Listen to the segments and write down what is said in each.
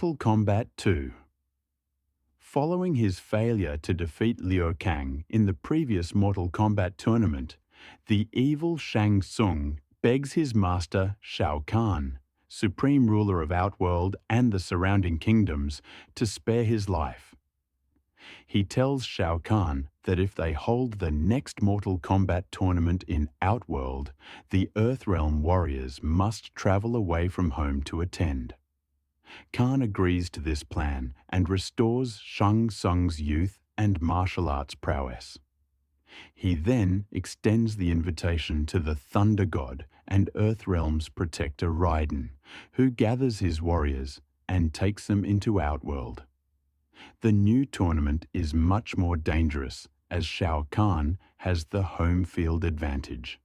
Mortal Kombat II. Following his failure to defeat Liu Kang in the previous Mortal Kombat tournament, the evil Shang Tsung begs his master Shao Kahn, supreme ruler of Outworld and the surrounding kingdoms, to spare his life. He tells Shao Kahn that if they hold the next Mortal Kombat tournament in Outworld, the Earthrealm warriors must travel away from home to attend. Kahn agrees to this plan and restores Shang Tsung's youth and martial arts prowess. He then extends the invitation to the Thunder God and Earthrealm's protector Raiden, who gathers his warriors and takes them into Outworld. The new tournament is much more dangerous as Shao Kahn has the home field advantage.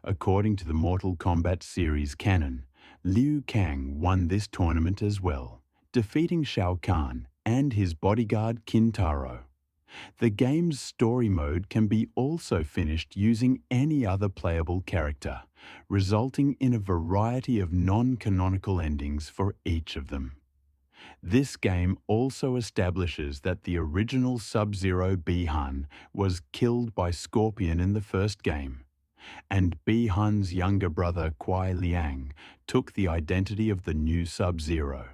According to the Mortal Kombat series canon, Liu Kang won this tournament as well, defeating Shao Kahn and his bodyguard Kintaro. The game's story mode can be also finished using any other playable character, resulting in a variety of non-canonical endings for each of them. This game also establishes that the original Sub-Zero Bi-Han was killed by Scorpion in the first game, and Bi-Han's younger brother Kuai Liang took the identity of the new Sub-Zero.